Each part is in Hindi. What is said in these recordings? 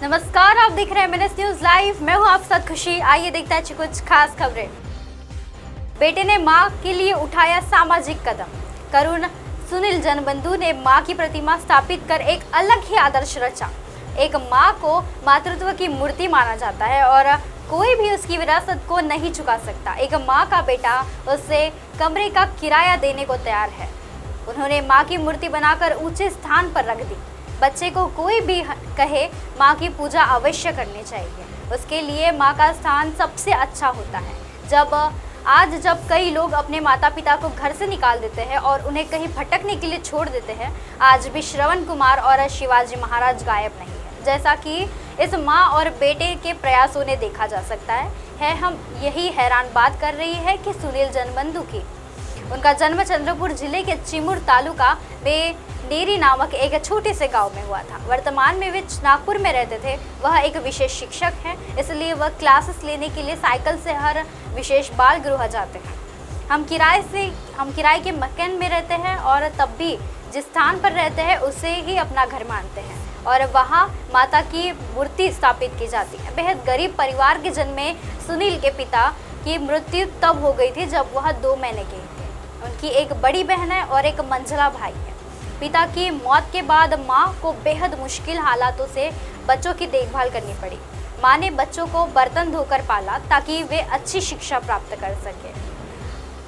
नमस्कार, आप देख रहे हैं MNS न्यूज लाइव। मैं हूं आप साथ खुशी। आइए देखते हैं कुछ खास खबरें। बेटे ने मां के लिए उठाया सामाजिक कदम। करुण सुनील जनबंधु ने मां की प्रतिमा स्थापित कर एक अलग ही आदर्श रचा। एक मां को मातृत्व की मूर्ति माना जाता है और कोई भी उसकी विरासत को नहीं चुका सकता। एक मां का बेटा उसे कमरे का किराया देने को तैयार है। उन्होंने मां की मूर्ति बनाकर ऊंचे स्थान पर रख दी। बच्चे को कोई भी कहे माँ की पूजा अवश्य करनी चाहिए, उसके लिए माँ का स्थान सबसे अच्छा होता है। जब कई लोग अपने माता पिता को घर से निकाल देते हैं और उन्हें कहीं भटकने के लिए छोड़ देते हैं, आज भी श्रवण कुमार और शिवाजी महाराज गायब नहीं है, जैसा कि इस माँ और बेटे के प्रयासों ने देखा जा सकता है। हम यही हैरान बात कर रही है कि सुनील जनबंधु की उनका जन्म चंद्रपुर जिले के चिमूर तालुका में डेरी नामक एक छोटे से गांव में हुआ था। वर्तमान में वे नागपुर में रहते थे। वह एक विशेष शिक्षक हैं, इसलिए वह क्लासेस लेने के लिए साइकिल से हर विशेष बाल गृह जाते हैं। हम किराए के मकान में रहते हैं और तब भी जिस स्थान पर रहते हैं उसे ही अपना घर मानते हैं और वहाँ माता की मूर्ति स्थापित की जाती है। बेहद गरीब परिवार के जन्मे सुनील के पिता की मृत्यु तब हो गई थी जब वह 2 महीने के थे। उनकी एक बड़ी बहन है और एक मंझला भाई है। पिता की मौत के बाद मां को बेहद मुश्किल हालातों से बच्चों की देखभाल करनी पड़ी। मां ने बच्चों को बर्तन धोकर पाला ताकि वे अच्छी शिक्षा प्राप्त कर सके।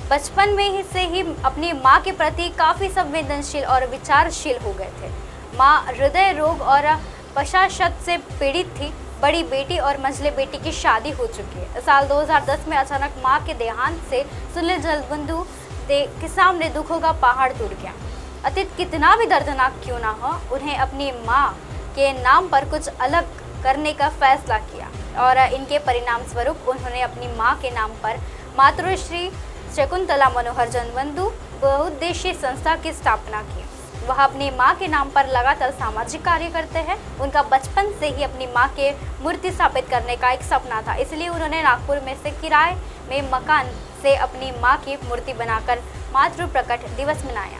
बचपन में ही से ही अपनी मां के प्रति काफ़ी संवेदनशील और विचारशील हो गए थे। मां हृदय रोग और पश्चाशत से पीड़ित थी। बड़ी बेटी और मंझले बेटी की शादी हो चुकी है। साल 2010 में अचानक मां के देहांत से सुनील जनबंधु के सामने दुखों का पहाड़ टूट गया। अतीत कितना भी दर्दनाक क्यों ना हो, उन्हें अपनी मां के नाम पर कुछ अलग करने का फैसला किया और इनके परिणाम स्वरूप उन्होंने अपनी मां के नाम पर मातृश्री शकुंतला मनोहर जनबंधु बहुउद्देशीय संस्था की स्थापना की। वह अपनी मां के नाम पर लगातार सामाजिक कार्य करते हैं। उनका बचपन से ही अपनी मां के मूर्ति स्थापित करने का एक सपना था, इसलिए उन्होंने नागपुर में से किराए में मकान से अपनी मां की मूर्ति बनाकर मातृ प्रकट दिवस मनाया।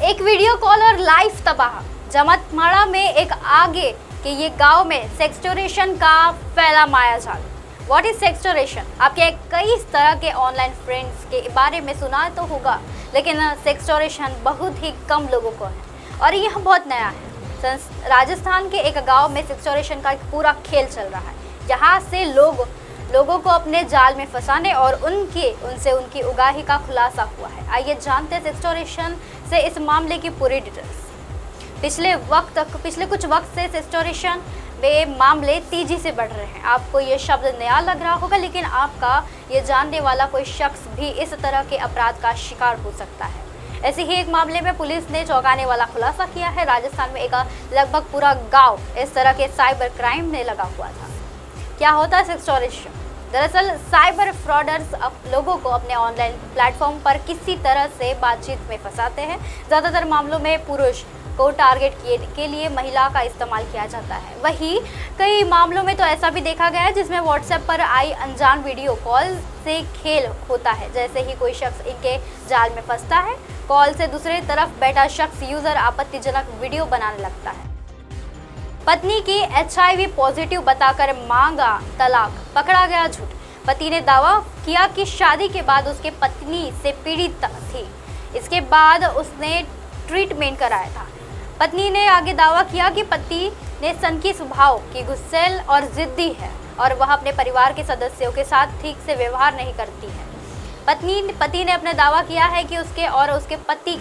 एक वीडियो कॉल और लाइव तबाह। जमतमाड़ा में एक आगे के ये गांव में सेक्सटोरेशन का फैला मायाजाल। What is सेक्सटोरेशन? आपके कई तरह के ऑनलाइन फ्रेंड्स के बारे में सुना तो होगा, लेकिन सेक्सटोरेशन बहुत ही कम लोगों को है और यह बहुत नया है। राजस्थान के एक गांव में सेक्सटोरेशन का एक पूरा खेल चल रहा है। यहाँ से लोगों को अपने जाल में फंसाने और उनसे उनकी उगाही का खुलासा हुआ है। आइए जानते हैं सेक्सटोरेशन से इस मामले की पूरी डिटेल्स। पिछले कुछ वक्त से सेक्सटोरेशन में मामले तेजी से बढ़ रहे हैं। आपको ये शब्द नया लग रहा होगा, लेकिन आपका ये जानने वाला कोई शख्स भी इस तरह के अपराध का शिकार हो सकता है। ऐसे ही एक मामले में पुलिस ने चौंकाने वाला खुलासा किया है। राजस्थान में एक लगभग पूरा गांव इस तरह के साइबर क्राइम में लगा हुआ था। क्या होता है सेक्सटोरेशन? दरअसल साइबर फ्रॉडर्स लोगों को अपने ऑनलाइन प्लेटफॉर्म पर किसी तरह से बातचीत में फंसाते हैं। ज़्यादातर मामलों में पुरुष को टारगेट के लिए महिला का इस्तेमाल किया जाता है। वहीं कई मामलों में तो ऐसा भी देखा गया है जिसमें व्हाट्सएप पर आई अनजान वीडियो कॉल से खेल होता है। जैसे ही कोई शख्स इनके जाल में फंसता है, कॉल से दूसरी तरफ बैठा शख्स यूजर आपत्तिजनक वीडियो बनाने लगता है। पत्नी की HIV पॉजिटिव बताकर मांगा तलाक, पकड़ा गया झूठ। पति ने दावा किया कि शादी के बाद उसके पत्नी से पीड़ित थी। इसके बाद उसने ट्रीटमेंट कराया था। पत्नी ने आगे दावा किया कि पति ने सनकी स्वभाव की, गुस्सैल और जिद्दी है और वह अपने परिवार के सदस्यों के साथ ठीक से व्यवहार नहीं करती है। पति ने अपना दावा किया है कि उसके और उसके पत्नी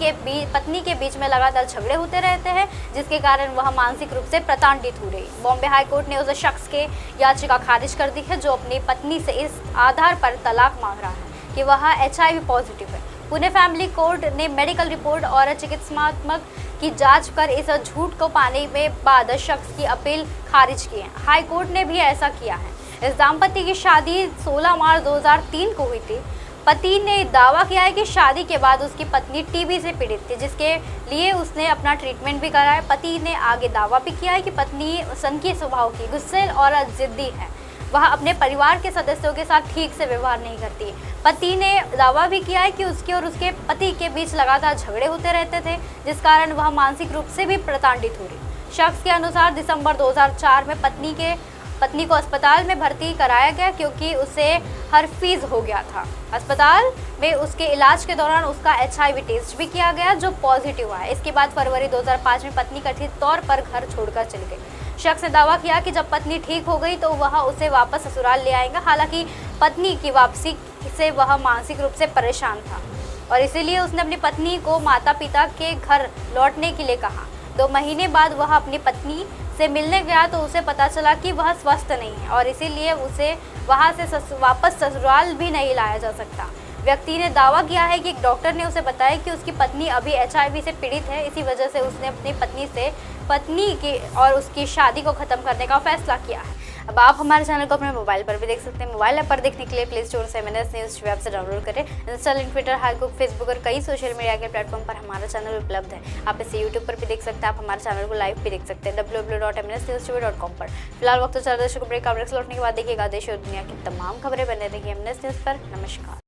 के बीच में लगातार झगड़े होते रहते हैं, जिसके कारण वह मानसिक रूप से प्रताड़ित हो रही। बॉम्बे हाई कोर्ट ने उस शख्स के याचिका खारिज कर दी है जो अपनी पत्नी से इस आधार पर तलाक मांग रहा है कि वह HIV पॉजिटिव है। पुणे फैमिली कोर्ट ने मेडिकल रिपोर्ट और चिकित्सात्मक की जांच कर इस झूठ को पाने में बाद शख्स की अपील खारिज की है। हाई कोर्ट ने भी ऐसा किया है। इस दाम्पत्य की शादी 16 मार्च 2003 को हुई थी। पति ने दावा किया है कि शादी के बाद उसकी पत्नी TB से पीड़ित थी, जिसके लिए उसने अपना ट्रीटमेंट भी कराया। पति ने आगे दावा भी किया है कि पत्नी सनकी स्वभाव की, गुस्सैल और जिद्दी है। वह अपने परिवार के सदस्यों के साथ ठीक से व्यवहार नहीं करती। पति ने दावा भी किया है कि उसके और उसके पति के बीच लगातार झगड़े होते रहते थे, जिस कारण वह मानसिक रूप से भी प्रताड़ित हो रही। शख्स के अनुसार दिसंबर 2004 में पत्नी को अस्पताल में भर्ती कराया गया क्योंकि उसे हर्पीज हो गया था। अस्पताल में उसके इलाज के दौरान उसका HIV टेस्ट भी किया गया जो पॉजिटिव आया। इसके बाद फरवरी 2005 में पत्नी कथित तौर पर घर छोड़कर चली गई। शख्स ने दावा किया कि जब पत्नी ठीक हो गई तो वह उसे वापस ससुराल ले आएगा। हालांकि पत्नी की वापसी से वह मानसिक रूप से परेशान था और इसीलिए उसने अपनी पत्नी को माता पिता के घर लौटने के लिए कहा। 2 महीने बाद वह अपनी पत्नी से मिलने गया तो उसे पता चला कि वह स्वस्थ नहीं है और इसीलिए उसे वहां से वापस ससुराल भी नहीं लाया जा सकता। व्यक्ति ने दावा किया है कि एक डॉक्टर ने उसे बताया कि उसकी पत्नी अभी HIV से पीड़ित है। इसी वजह से उसने अपनी पत्नी की और उसकी शादी को खत्म करने का फैसला किया है। अब आप हमारे चैनल को अपने मोबाइल पर भी देख सकते हैं। मोबाइल ऐप पर देखने के लिए प्ले स्टोर से MNS न्यूज़ वेब से डाउनलोड करें। इंस्टा, लिंक, ट्विटर, हाईकुक, फेसबुक और कई सोशल मीडिया के प्लेटफॉर्म पर हमारा चैनल उपलब्ध है। आप इसे यूट्यूब पर भी देख सकते हैं। आप हमारे चैनल को लाइव भी देख सकते हैं www.mnsnewstv.com पर। फिलहाल वक्त तो चल रहा है ब्रेक। लौटने के बाद देखिएगा देश और दुनिया की तमाम खबरें बने रही MNS न्यूज़ पर। नमस्कार।